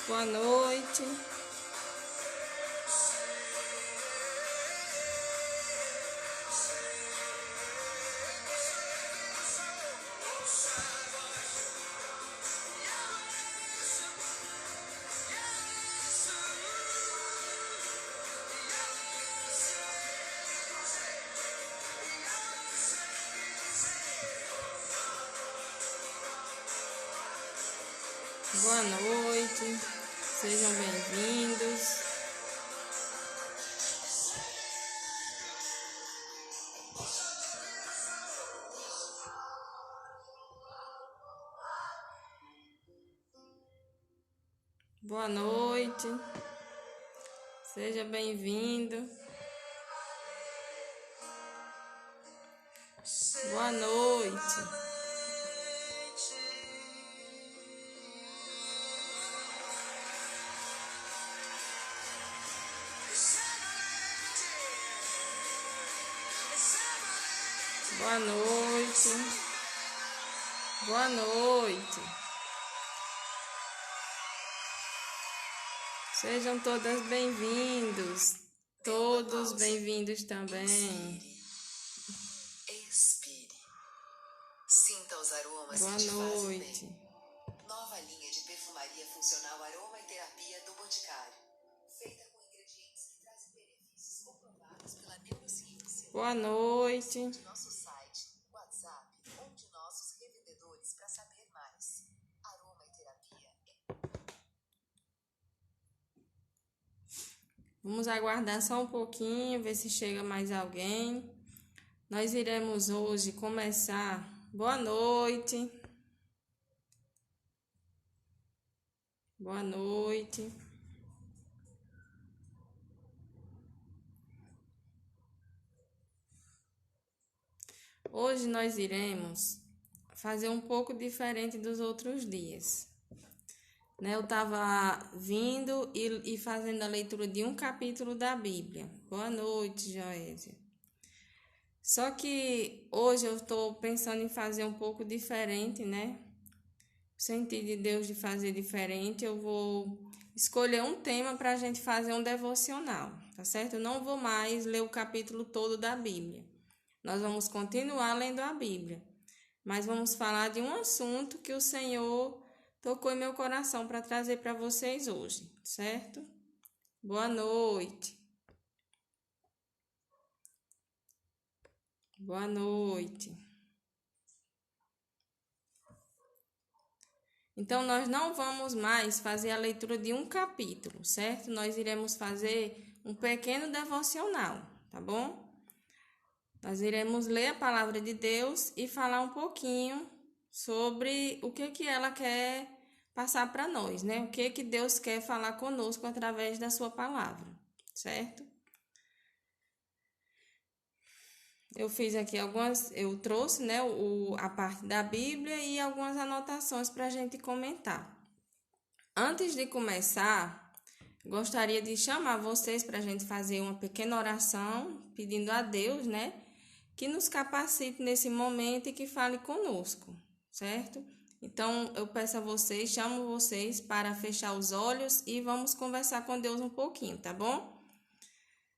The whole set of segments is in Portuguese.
Boa noite. Boa noite. Sejam bem-vindos. Boa noite. Seja bem-vindo. Boa noite. Boa noite. Boa noite. Sejam todas bem-vindos. Todos bem-vindos também. Expire. Sinta os aromas Boa que te fazem noite. bem. Nova linha de perfumaria funcional aroma e terapia do Boticário. Feita com ingredientes que trazem benefícios comprovados pela neurociência. Boa noite. De nosso site, WhatsApp ou de nossos revendedores para saber mais. Aroma e terapia. Vamos aguardar só um pouquinho, ver se chega mais alguém. Nós iremos hoje começar. Boa noite. Boa noite. Hoje nós iremos fazer um pouco diferente dos outros dias. Eu estava vindo e fazendo a leitura de um capítulo da Bíblia. Boa noite, Joésia. Só que hoje eu estou pensando em fazer um pouco diferente, né? Senti de Deus de fazer diferente, eu vou escolher um tema para a gente fazer um devocional, tá certo? Eu não vou mais ler o capítulo todo da Bíblia. Nós vamos continuar lendo a Bíblia, mas vamos falar de um assunto que o Senhor tocou em meu coração para trazer para vocês hoje, certo? Boa noite. Boa noite. Então, nós não vamos mais fazer a leitura de um capítulo, certo? Nós iremos fazer um pequeno devocional, tá bom? Nós iremos ler a palavra de Deus e falar um pouquinho sobre o que ela quer passar para nós, né? O que Deus quer falar conosco através da sua palavra, certo? Eu fiz aqui eu trouxe, né, a parte da Bíblia e algumas anotações para a gente comentar. Antes de começar, gostaria de chamar vocês para a gente fazer uma pequena oração, pedindo a Deus, né, que nos capacite nesse momento e que fale conosco, certo? Então, eu peço a vocês, chamo vocês para fechar os olhos e vamos conversar com Deus um pouquinho, tá bom?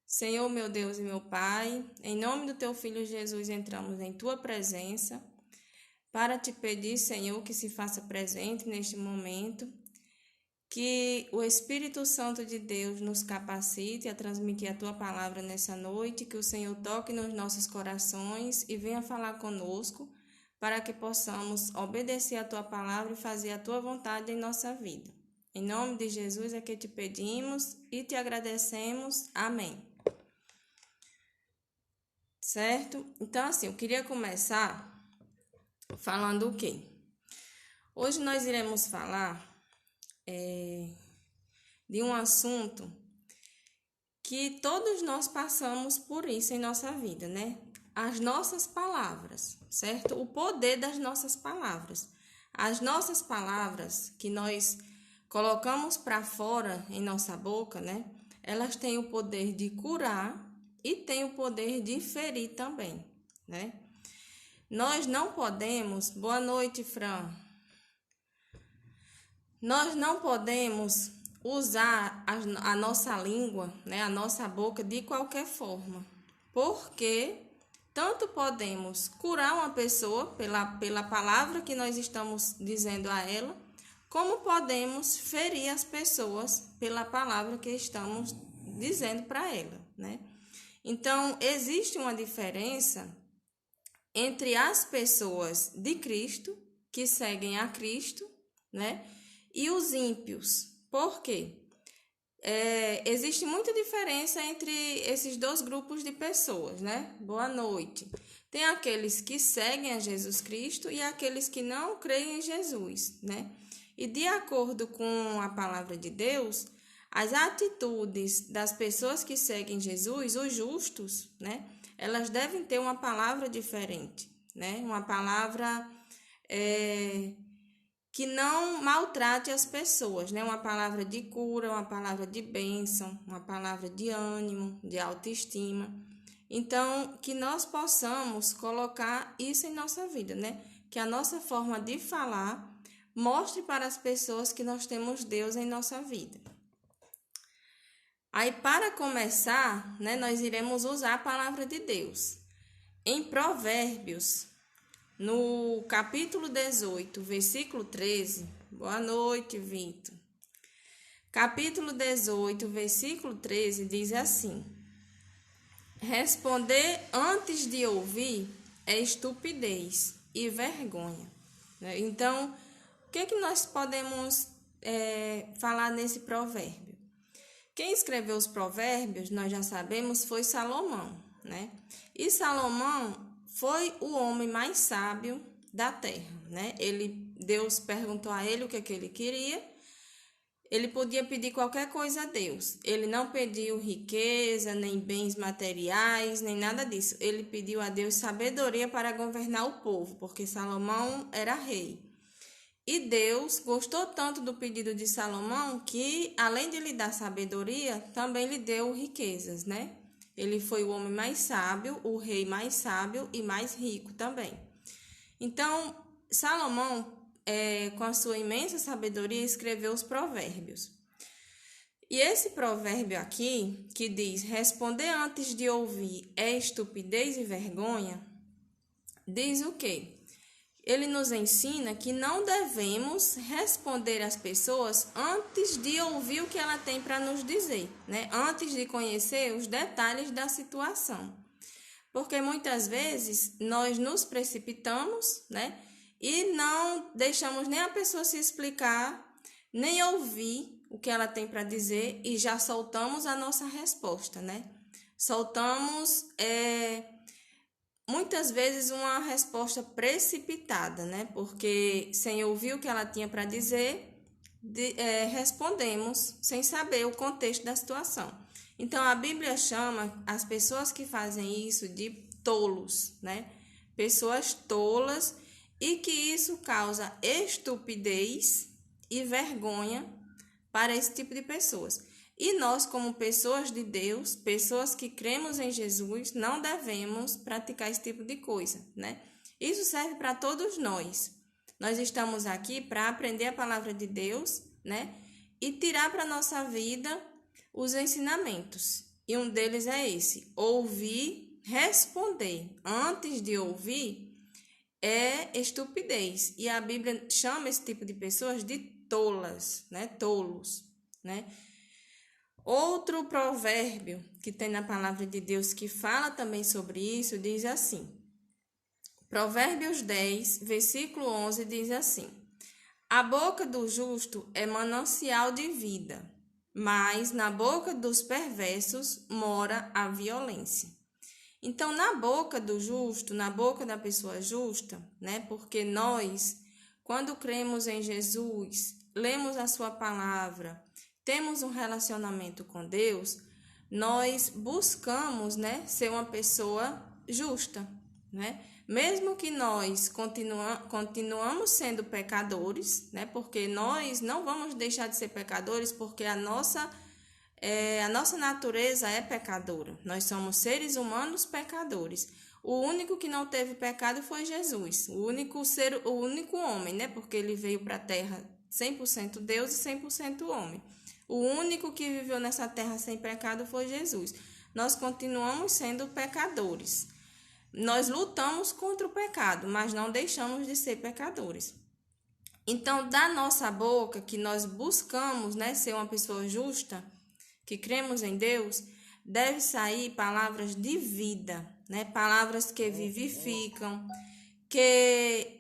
Senhor, meu Deus e meu Pai, em nome do Teu Filho Jesus, entramos em Tua presença para te pedir, Senhor, que se faça presente neste momento, que o Espírito Santo de Deus nos capacite a transmitir a Tua palavra nessa noite, que o Senhor toque nos nossos corações e venha falar conosco, para que possamos obedecer a Tua palavra e fazer a Tua vontade em nossa vida. Em nome de Jesus é que te pedimos e te agradecemos. Amém. Certo? Então, assim, eu queria começar falando o quê? Hoje nós iremos falar de um assunto que todos nós passamos por isso em nossa vida, né? As nossas palavras, certo? O poder das nossas palavras. As nossas palavras que nós colocamos para fora em nossa boca, né? Elas têm o poder de curar e têm o poder de ferir também, né? Nós não podemos... Boa noite, Fran. Nós não podemos usar a nossa língua, né, a nossa boca de qualquer forma, porque tanto podemos curar uma pessoa pela palavra que nós estamos dizendo a ela, como podemos ferir as pessoas pela palavra que estamos dizendo para ela, né? Então, existe uma diferença entre as pessoas de Cristo, que seguem a Cristo, né, e os ímpios. Por quê? Existe muita diferença entre esses dois grupos de pessoas, né? Boa noite. Tem aqueles que seguem a Jesus Cristo e aqueles que não creem em Jesus, né? E de acordo com a palavra de Deus, as atitudes das pessoas que seguem Jesus, os justos, né? Elas devem ter uma palavra diferente, né? Uma palavra que não maltrate as pessoas, né? Uma palavra de cura, uma palavra de bênção, uma palavra de ânimo, de autoestima. Então, que nós possamos colocar isso em nossa vida, né? Que a nossa forma de falar mostre para as pessoas que nós temos Deus em nossa vida. Aí, para começar, né, nós iremos usar a palavra de Deus. Em Provérbios, no capítulo 18, versículo 13, boa noite, Vitor. Capítulo 18, versículo 13, diz assim: responder antes de ouvir é estupidez e vergonha. Então, o que nós podemos falar nesse provérbio? Quem escreveu os provérbios, nós já sabemos, foi Salomão, né? E Salomão foi o homem mais sábio da terra, né? Deus perguntou a ele o que ele queria. Ele podia pedir qualquer coisa a Deus. Ele não pediu riqueza, nem bens materiais, nem nada disso. Ele pediu a Deus sabedoria para governar o povo, porque Salomão era rei. E Deus gostou tanto do pedido de Salomão que, além de lhe dar sabedoria, também lhe deu riquezas, né? Ele foi o homem mais sábio, o rei mais sábio e mais rico também. Então, Salomão, com a sua imensa sabedoria, escreveu os provérbios. E esse provérbio aqui, que diz, responder antes de ouvir é estupidez e vergonha, diz o quê? Ele nos ensina que não devemos responder às pessoas antes de ouvir o que ela tem para nos dizer, né? Antes de conhecer os detalhes da situação. Porque muitas vezes nós nos precipitamos, né? E não deixamos nem a pessoa se explicar, nem ouvir o que ela tem para dizer e já soltamos a nossa resposta, né? Soltamos muitas vezes uma resposta precipitada, né? Porque sem ouvir o que ela tinha para dizer, respondemos sem saber o contexto da situação. Então, a Bíblia chama as pessoas que fazem isso de tolos, né? Pessoas tolas, e que isso causa estupidez e vergonha para esse tipo de pessoas. E nós, como pessoas de Deus, pessoas que cremos em Jesus, não devemos praticar esse tipo de coisa, né? Isso serve para todos nós. Nós estamos aqui para aprender a palavra de Deus, né? E tirar para a nossa vida os ensinamentos. E um deles é esse: ouvir, responder. Antes de ouvir é estupidez. E a Bíblia chama esse tipo de pessoas de tolas, né? Tolos, né? Outro provérbio que tem na palavra de Deus que fala também sobre isso, diz assim, Provérbios 10, versículo 11, diz assim, a boca do justo é manancial de vida, mas na boca dos perversos mora a violência. Então, na boca do justo, na boca da pessoa justa, né? Porque nós, quando cremos em Jesus, lemos a sua palavra, temos um relacionamento com Deus, nós buscamos, né, ser uma pessoa justa, né? Mesmo que nós continuamos sendo pecadores, né? Porque nós não vamos deixar de ser pecadores, porque a nossa natureza é pecadora. Nós somos seres humanos pecadores. O único que não teve pecado foi Jesus, o único homem, né? Porque ele veio para a terra 100% Deus e 100% homem. O único que viveu nessa terra sem pecado foi Jesus. Nós continuamos sendo pecadores. Nós lutamos contra o pecado, mas não deixamos de ser pecadores. Então, da nossa boca, que nós buscamos, né, ser uma pessoa justa, que cremos em Deus, deve sair palavras de vida, né, palavras que vivificam, que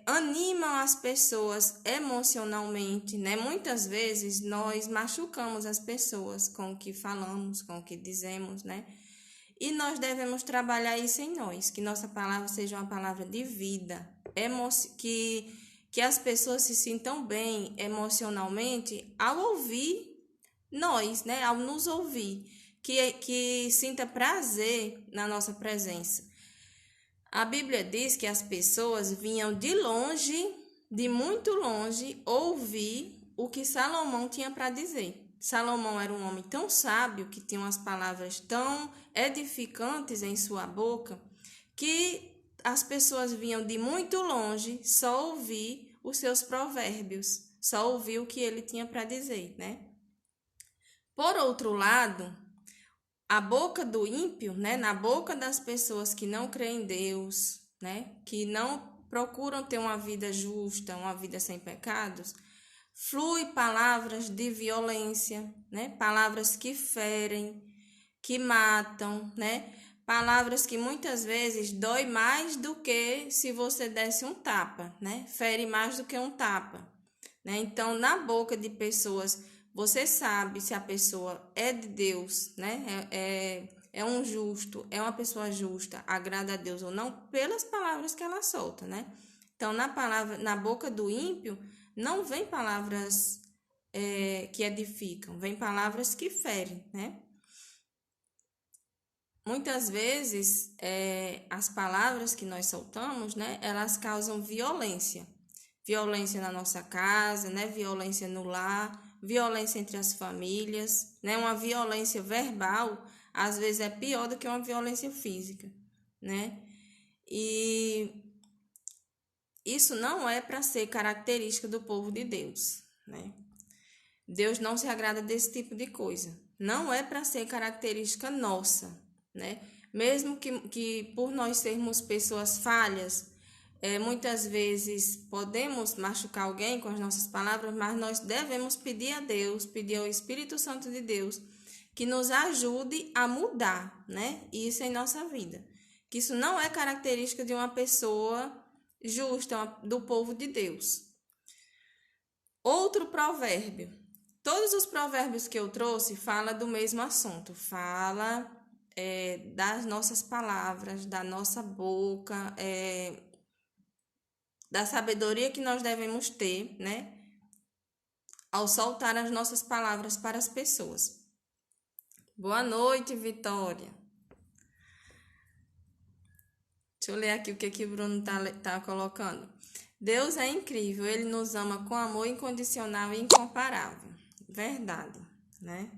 animam as pessoas emocionalmente, né? Muitas vezes nós machucamos as pessoas com o que falamos, com o que dizemos, né? E nós devemos trabalhar isso em nós, que nossa palavra seja uma palavra de vida, que as pessoas se sintam bem emocionalmente ao ouvir nós, né? Ao nos ouvir, que sinta prazer na nossa presença. A Bíblia diz que as pessoas vinham de longe, de muito longe, ouvir o que Salomão tinha para dizer. Salomão era um homem tão sábio, que tinha umas palavras tão edificantes em sua boca, que as pessoas vinham de muito longe só ouvir os seus provérbios, só ouvir o que ele tinha para dizer, né? Por outro lado, a boca do ímpio, né, na boca das pessoas que não creem em Deus, né, que não procuram ter uma vida justa, uma vida sem pecados, flui palavras de violência, né, palavras que ferem, que matam, né, palavras que muitas vezes dói mais do que se você desse um tapa, né, fere mais do que um tapa, né. Então, na boca de pessoas, você sabe se a pessoa é de Deus, né? É um justo, é uma pessoa justa, agrada a Deus ou não, pelas palavras que ela solta, né? Então, na boca do ímpio, não vem palavras que edificam, vem palavras que ferem, né? Muitas vezes, as palavras que nós soltamos, né? Elas causam violência. Violência na nossa casa, né? Violência no lar, violência entre as famílias, né? Uma violência verbal, às vezes é pior do que uma violência física, né? E isso não é para ser característica do povo de Deus, né? Deus não se agrada desse tipo de coisa. Não é para ser característica nossa, né? Mesmo que por nós sermos pessoas falhas, muitas vezes podemos machucar alguém com as nossas palavras, mas nós devemos pedir a Deus, pedir ao Espírito Santo de Deus, que nos ajude a mudar, né? Isso em nossa vida. Que isso não é característica de uma pessoa justa, do povo de Deus. Outro provérbio. Todos os provérbios que eu trouxe falam do mesmo assunto. Fala das nossas palavras, da nossa boca, da sabedoria que nós devemos ter, né, ao soltar as nossas palavras para as pessoas. Boa noite, Vitória. Deixa eu ler aqui o que o Bruno tá colocando. Deus é incrível, Ele nos ama com amor incondicional e incomparável. Verdade, né?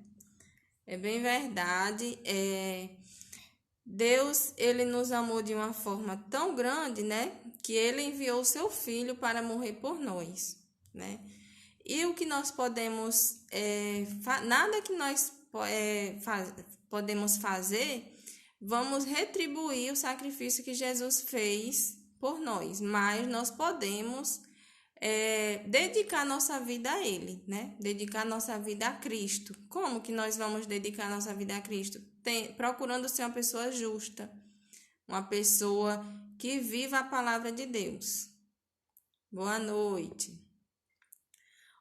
É bem verdade. Deus, Ele nos amou de uma forma tão grande, né? Que Ele enviou o seu Filho para morrer por nós, né? E o que nós podemos, nada que nós podemos fazer, vamos retribuir o sacrifício que Jesus fez por nós, mas nós podemos dedicar nossa vida a Ele, né? Dedicar nossa vida a Cristo. Como que nós vamos dedicar nossa vida a Cristo? Procurando ser uma pessoa justa, uma pessoa que viva a palavra de Deus. Boa noite.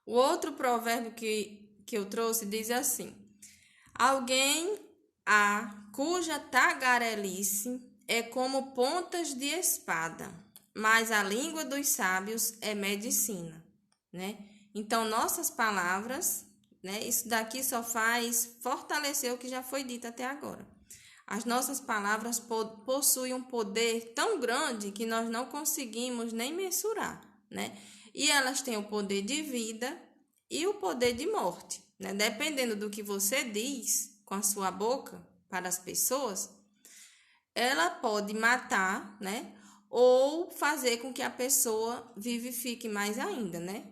O outro provérbio que eu trouxe diz assim: alguém cuja tagarelice é como pontas de espada, mas a língua dos sábios é medicina, né? Então, nossas palavras, né? Isso daqui só faz fortalecer o que já foi dito até agora. As nossas palavras possuem um poder tão grande que nós não conseguimos nem mensurar, né? E elas têm o poder de vida e o poder de morte, né? Dependendo do que você diz com a sua boca para as pessoas, ela pode matar, né? Ou fazer com que a pessoa vivifique mais ainda, né?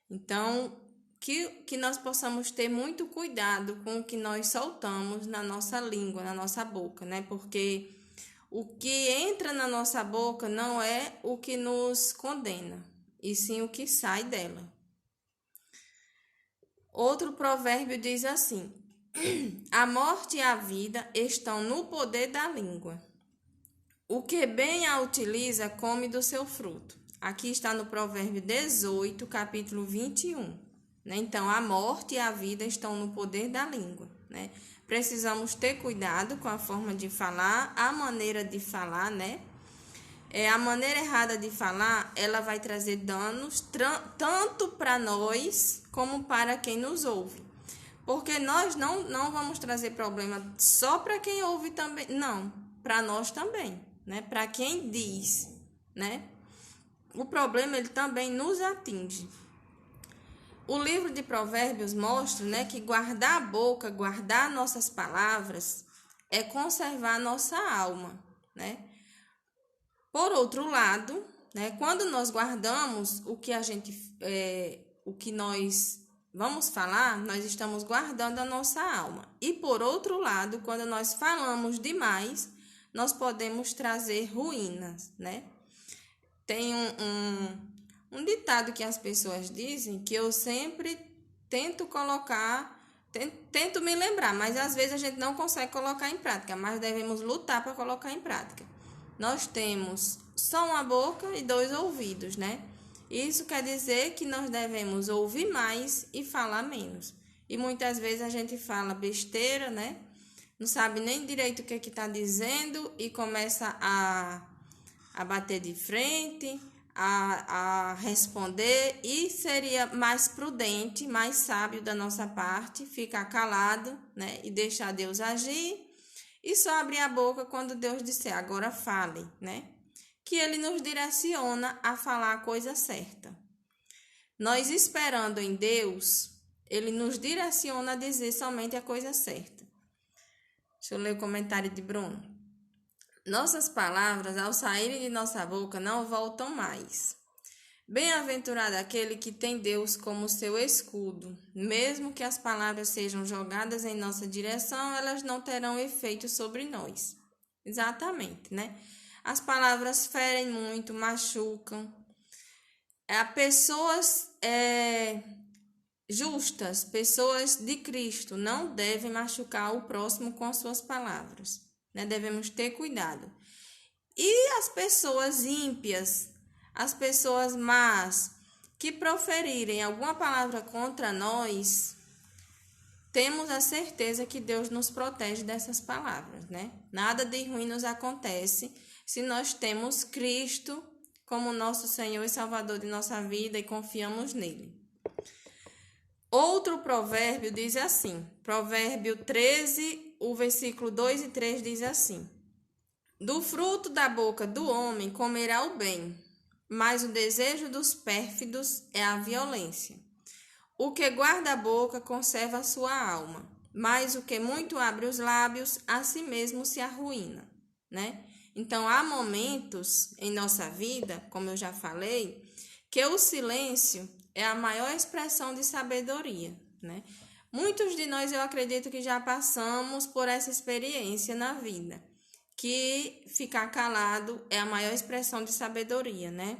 Então, que nós possamos ter muito cuidado com o que nós soltamos na nossa língua, na nossa boca, né? Porque o que entra na nossa boca não é o que nos condena, e sim o que sai dela. Outro provérbio diz assim: a morte e a vida estão no poder da língua. O que bem a utiliza, come do seu fruto. Aqui está no provérbio 18, capítulo 21. Né? Então, a morte e a vida estão no poder da língua. Né? Precisamos ter cuidado com a forma de falar, a maneira de falar, né? A maneira errada de falar, ela vai trazer danos tanto para nós como para quem nos ouve. Porque nós não vamos trazer problema só para quem ouve também, não, para nós também, né? Para quem diz, né? O problema ele também nos atinge. O livro de Provérbios mostra, né, que guardar a boca, guardar nossas palavras é conservar nossa alma, né? Por outro lado, né, quando nós guardamos o que nós vamos falar, nós estamos guardando a nossa alma. E por outro lado, quando nós falamos demais, nós podemos trazer ruínas, né? Tem um ditado que as pessoas dizem que eu sempre tento me lembrar, mas às vezes a gente não consegue colocar em prática, mas devemos lutar para colocar em prática. Nós temos só uma boca e 2 ouvidos, né? Isso quer dizer que nós devemos ouvir mais e falar menos. E muitas vezes a gente fala besteira, né? Não sabe nem direito o que está dizendo e começa a bater de frente, a responder, e seria mais prudente, mais sábio da nossa parte ficar calado, né? E deixar Deus agir e só abrir a boca quando Deus disser, agora fale, né? Que Ele nos direciona a falar a coisa certa. Nós esperando em Deus, Ele nos direciona a dizer somente a coisa certa. Deixa eu ler o comentário de Bruno. Nossas palavras, ao saírem de nossa boca, não voltam mais. Bem-aventurado aquele que tem Deus como seu escudo. Mesmo que as palavras sejam jogadas em nossa direção, elas não terão efeito sobre nós. Exatamente, né? As palavras ferem muito, machucam. Pessoas justas, pessoas de Cristo, não devem machucar o próximo com as suas palavras, né? Devemos ter cuidado. E as pessoas ímpias, as pessoas más, que proferirem alguma palavra contra nós, temos a certeza que Deus nos protege dessas palavras, né? Nada de ruim nos acontece se nós temos Cristo como nosso Senhor e Salvador de nossa vida e confiamos nele. Outro provérbio diz assim, provérbio 13, o versículo 2 e 3 diz assim: do fruto da boca do homem comerá o bem, mas o desejo dos pérfidos é a violência. O que guarda a boca conserva a sua alma, mas o que muito abre os lábios, a si mesmo se arruína, né? Então, há momentos em nossa vida, como eu já falei, que o silêncio é a maior expressão de sabedoria, né? Muitos de nós, eu acredito que já passamos por essa experiência na vida, que ficar calado é a maior expressão de sabedoria, né?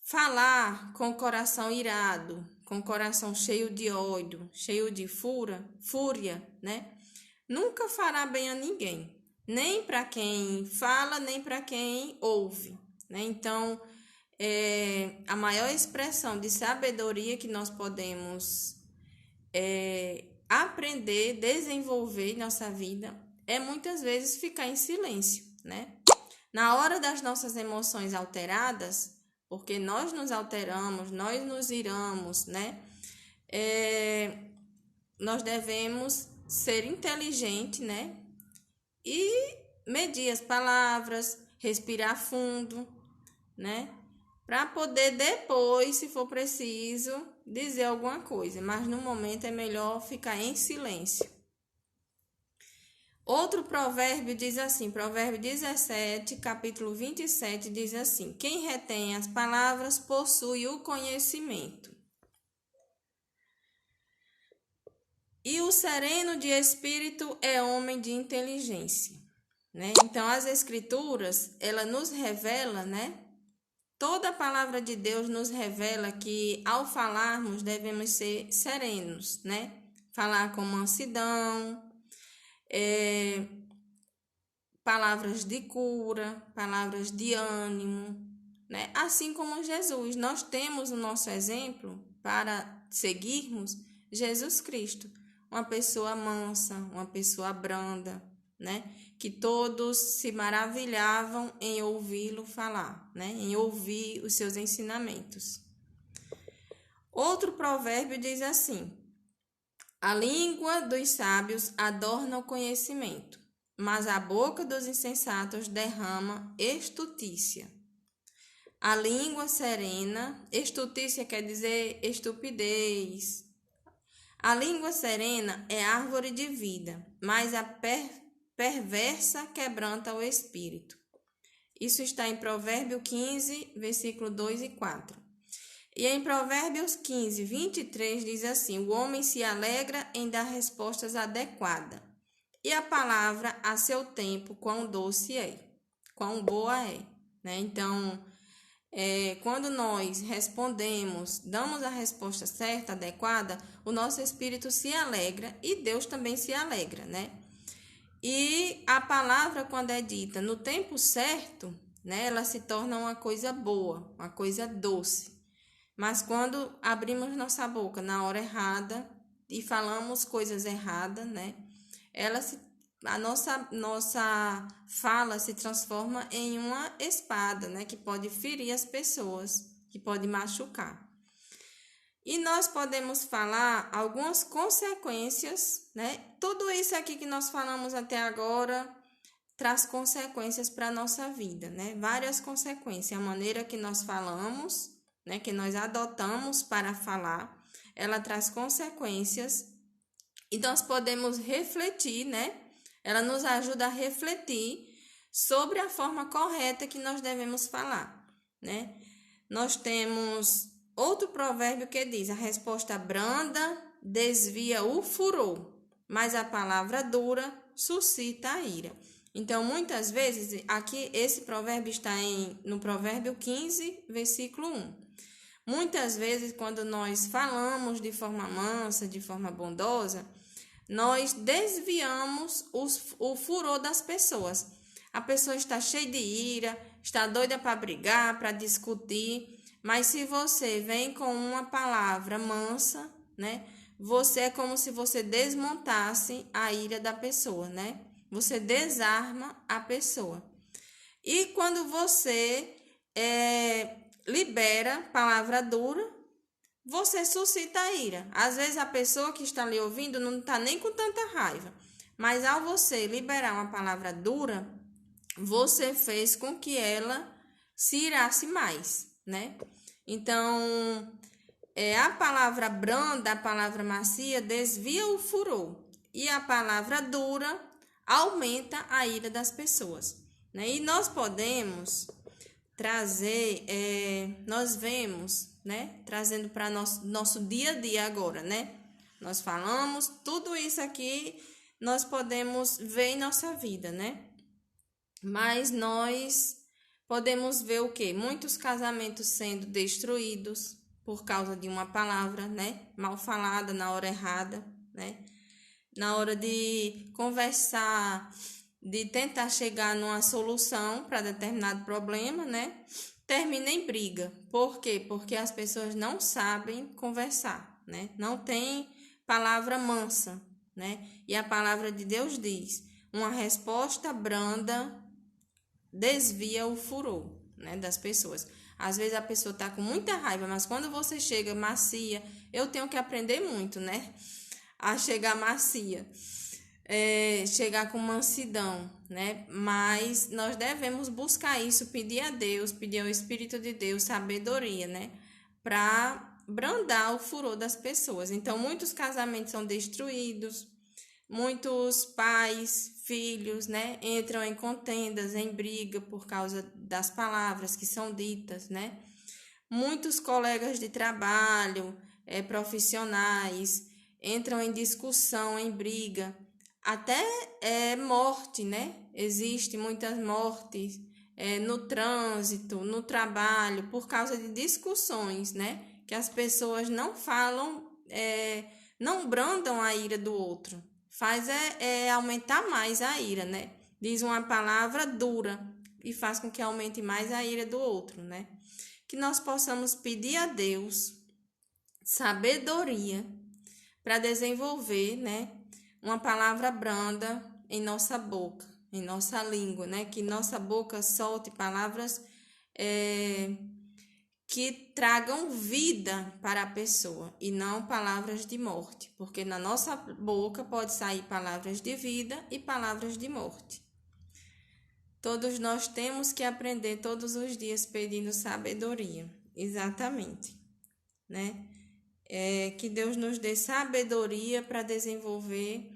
Falar com o coração irado, com o coração cheio de ódio, cheio de fúria, né? Nunca fará bem a ninguém, nem para quem fala, nem para quem ouve, né? Então, a maior expressão de sabedoria que nós podemos aprender, desenvolver em nossa vida é muitas vezes ficar em silêncio, né? Na hora das nossas emoções alteradas, porque nós nos alteramos, nós nos iramos, né? Nós devemos ser inteligentes, né? E medir as palavras, respirar fundo, né? Para poder depois, se for preciso, dizer alguma coisa. Mas no momento é melhor ficar em silêncio. Outro provérbio diz assim, provérbio 17, capítulo 27, diz assim: quem retém as palavras possui o conhecimento. E o sereno de espírito é homem de inteligência, né? Então, as escrituras, ela nos revela, né? Toda a palavra de Deus nos revela que, ao falarmos, devemos ser serenos, né? Falar com mansidão, palavras de cura, palavras de ânimo, né? Assim como Jesus, nós temos o nosso exemplo para seguirmos Jesus Cristo, uma pessoa mansa, uma pessoa branda, né? Que todos se maravilhavam em ouvi-lo falar, né? Em ouvir os seus ensinamentos. Outro provérbio diz assim: a língua dos sábios adorna o conhecimento, mas a boca dos insensatos derrama estutícia. A língua serena, estutícia quer dizer estupidez. A língua serena é árvore de vida, mas a perversa quebranta o espírito. Isso está em Provérbio 15, versículo 2 e 4. E em Provérbios 15, 23 diz assim: o homem se alegra em dar respostas adequadas, e a palavra a seu tempo, quão doce é, quão boa é, né? Então, quando nós respondemos, damos a resposta certa, adequada, o nosso espírito se alegra e Deus também se alegra, né? E a palavra, quando é dita no tempo certo, né, ela se torna uma coisa boa, uma coisa doce. Mas quando abrimos nossa boca na hora errada e falamos coisas erradas, né, a nossa fala se transforma em uma espada, né, que pode ferir as pessoas, que pode machucar. E nós podemos falar algumas consequências, né? Tudo isso aqui que nós falamos até agora traz consequências para a nossa vida, né? Várias consequências. A maneira que nós falamos, né, que nós adotamos para falar, ela traz consequências e nós podemos refletir, né? Ela nos ajuda a refletir sobre a forma correta que nós devemos falar, né? Nós temos outro provérbio que diz: a resposta branda desvia o furor, mas a palavra dura suscita a ira. Então, muitas vezes, aqui esse provérbio está no Provérbio 15, versículo 1. Muitas vezes, quando nós falamos de forma mansa, de forma bondosa, nós desviamos o furor das pessoas. A pessoa está cheia de ira, está doida para brigar, para discutir, mas se você vem com uma palavra mansa, né? Você é como se você desmontasse a ira da pessoa, né? Você desarma a pessoa. E quando você libera palavra dura, você suscita a ira. Às vezes a pessoa que está lhe ouvindo não está nem com tanta raiva, mas ao você liberar uma palavra dura, você fez com que ela se irasse mais, né? Então, a palavra branda, a palavra macia desvia o furor e a palavra dura aumenta a ira das pessoas, né? E nós podemos trazer, nós vemos, né? Trazendo para nosso dia a dia agora, né? Nós falamos, tudo isso aqui nós podemos ver em nossa vida, né? Mas nós podemos ver o quê? Muitos casamentos sendo destruídos por causa de uma palavra, né? Mal falada na hora errada, né? Na hora de conversar, de tentar chegar numa solução para determinado problema, né? Termina em briga. Por quê? Porque as pessoas não sabem conversar, né? Não tem palavra mansa, né? E a palavra de Deus diz: uma resposta branda desvia o furor, né, das pessoas. Às vezes a pessoa está com muita raiva, mas quando você chega macia, eu tenho que aprender muito, né? A chegar macia, chegar com mansidão, né? Mas nós devemos buscar isso, pedir a Deus, pedir ao Espírito de Deus sabedoria, né? Para brandar o furor das pessoas. Então, muitos casamentos são destruídos, muitos pais, filhos, né, entram em contendas, em briga por causa das palavras que são ditas, né? Muitos colegas de trabalho, profissionais, entram em discussão, em briga, até morte, né? Existem muitas mortes no trânsito, no trabalho, por causa de discussões, né? Que as pessoas não falam, não brandam a ira do outro, faz aumentar mais a ira, né? Diz uma palavra dura e faz com que aumente mais a ira do outro, né? Que nós possamos pedir a Deus sabedoria para desenvolver, né, uma palavra branda em nossa boca, em nossa língua, né? Que nossa boca solte palavras que tragam vida para a pessoa e não palavras de morte, porque na nossa boca pode sair palavras de vida e palavras de morte. Todos nós temos que aprender todos os dias pedindo sabedoria, exatamente, né? Que Deus nos dê sabedoria para desenvolver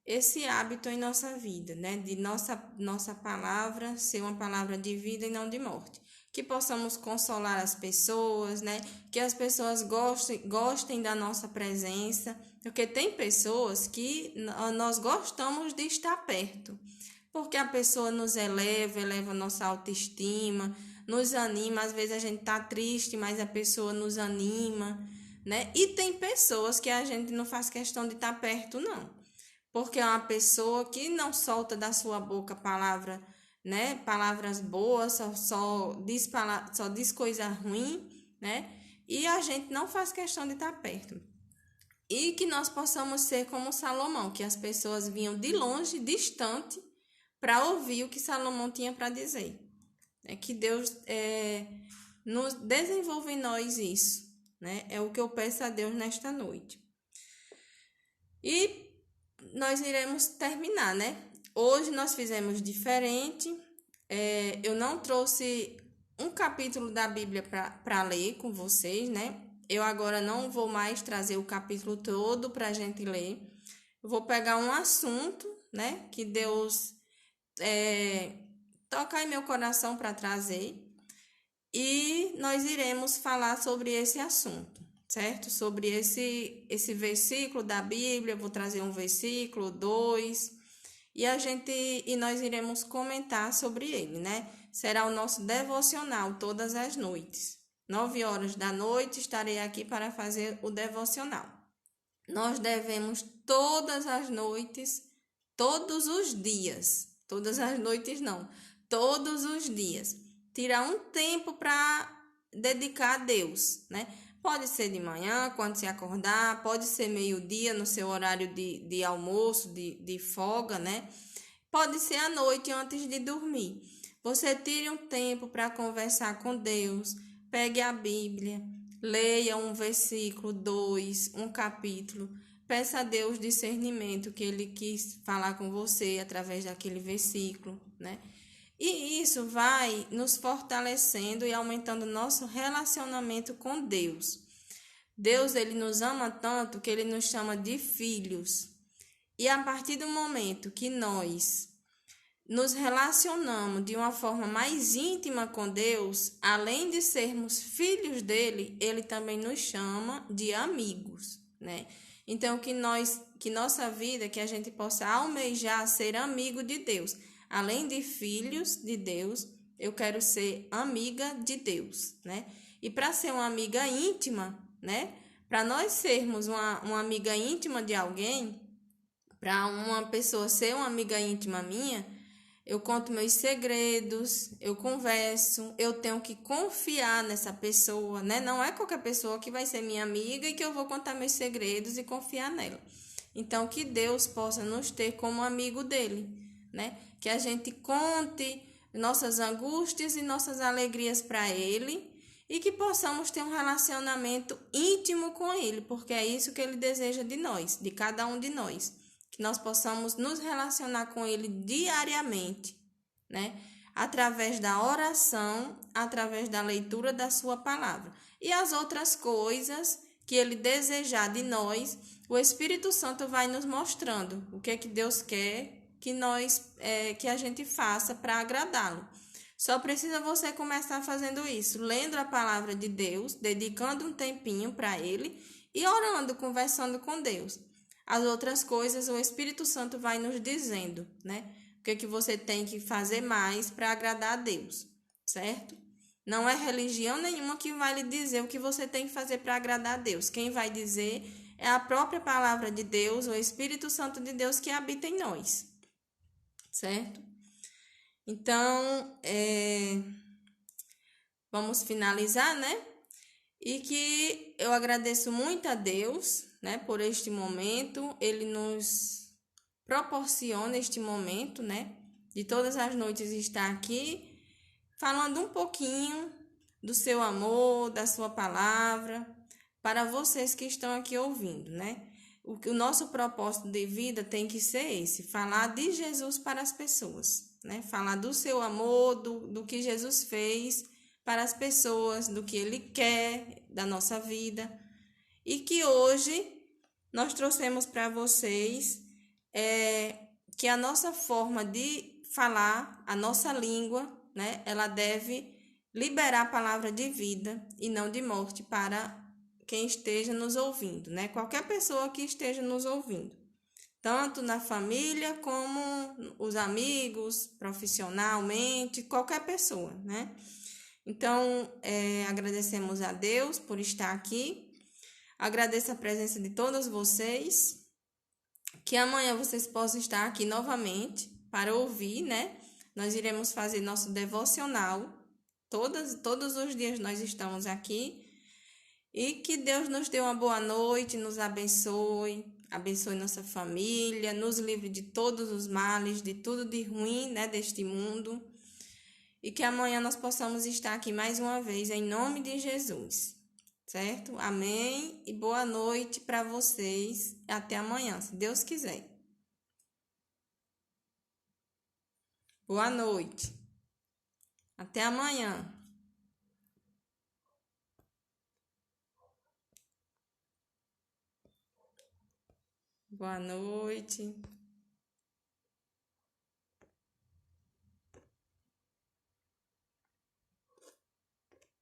esse hábito em nossa vida, né? De nossa palavra ser uma palavra de vida e não de morte. Que possamos consolar as pessoas, né? Que as pessoas gostem da nossa presença, porque tem pessoas que nós gostamos de estar perto, porque a pessoa nos eleva a nossa autoestima, nos anima. Às vezes a gente tá triste, mas a pessoa nos anima, né? E tem pessoas que a gente não faz questão de estar perto, não, porque é uma pessoa que não solta da sua boca palavra, né? Palavras boas, só diz coisa ruim, né? E a gente não faz questão de estar perto. E que nós possamos ser como Salomão, que as pessoas vinham de longe, distante, para ouvir o que Salomão tinha para dizer. Que Deus nos desenvolva em nós isso, né? É o que eu peço a Deus nesta noite. E nós iremos terminar, né? Hoje nós fizemos diferente. Eu não trouxe um capítulo da Bíblia para ler com vocês, né? Eu agora não vou mais trazer o capítulo todo para a gente ler. Eu vou pegar um assunto, né? Que Deus tocar em meu coração para trazer, e nós iremos falar sobre esse assunto, certo? Sobre esse versículo da Bíblia. Vou trazer um versículo, 2, e nós iremos comentar sobre ele, né? Será o nosso devocional todas as noites. 9 horas da noite estarei aqui para fazer o devocional. Nós devemos todas as noites, todos os dias, todas as noites não, todos os dias, tirar um tempo para dedicar a Deus, né? Pode ser de manhã, quando se acordar, pode ser meio-dia, no seu horário de almoço, de folga, né? Pode ser à noite, antes de dormir. Você tire um tempo para conversar com Deus, pegue a Bíblia, leia um versículo, 2, um capítulo, peça a Deus discernimento que Ele quis falar com você através daquele versículo, né? E isso vai nos fortalecendo e aumentando nosso relacionamento com Deus. Deus, Ele nos ama tanto que Ele nos chama de filhos. E a partir do momento que nós nos relacionamos de uma forma mais íntima com Deus, além de sermos filhos dele, Ele também nos chama de amigos, né? Então, que nossa vida, que a gente possa almejar ser amigo de Deus. Além de filhos de Deus, eu quero ser amiga de Deus, né? E para ser uma amiga íntima, né? Para nós sermos uma amiga íntima de alguém, para uma pessoa ser uma amiga íntima minha, eu conto meus segredos, eu converso, eu tenho que confiar nessa pessoa, né? Não é qualquer pessoa que vai ser minha amiga e que eu vou contar meus segredos e confiar nela. Então, que Deus possa nos ter como amigo dele, né? Que a gente conte nossas angústias e nossas alegrias para ele e que possamos ter um relacionamento íntimo com ele, porque é isso que ele deseja de nós, de cada um de nós. Que nós possamos nos relacionar com ele diariamente, né? Através da oração, através da leitura da sua palavra. E as outras coisas que ele desejar de nós, o Espírito Santo vai nos mostrando o que é que Deus quer que a gente faça para agradá-lo. Só precisa você começar fazendo isso, lendo a palavra de Deus, dedicando um tempinho para ele e orando, conversando com Deus. as outras coisas o Espírito Santo vai nos dizendo, né? O que você tem que fazer mais para agradar a Deus, certo? Não é religião nenhuma que vai lhe dizer o que você tem que fazer para agradar a Deus. Quem vai dizer é a própria palavra de Deus, o Espírito Santo de Deus que habita em nós, certo? Então, vamos finalizar, né? E que eu agradeço muito a Deus, né, por este momento. Ele nos proporciona este momento, né, de todas as noites estar aqui falando um pouquinho do seu amor, da sua palavra, para vocês que estão aqui ouvindo, né? O nosso propósito de vida tem que ser esse, falar de Jesus para as pessoas, né? Falar do seu amor, do que Jesus fez para as pessoas, do que Ele quer da nossa vida. E que hoje nós trouxemos para vocês que a nossa forma de falar, a nossa língua, né? Ela deve liberar a palavra de vida e não de morte para quem esteja nos ouvindo, né? Qualquer pessoa que esteja nos ouvindo, tanto na família como os amigos, profissionalmente, qualquer pessoa, né? Então, agradecemos a Deus por estar aqui, agradeço a presença de todos vocês, que amanhã vocês possam estar aqui novamente para ouvir, né? Nós iremos fazer nosso devocional, todos os dias nós estamos aqui. E que Deus nos dê uma boa noite, nos abençoe, abençoe nossa família, nos livre de todos os males, de tudo de ruim, né, deste mundo. E que amanhã nós possamos estar aqui mais uma vez, em nome de Jesus, certo? Amém e boa noite para vocês. Até amanhã, se Deus quiser. Boa noite. Até amanhã. Boa noite.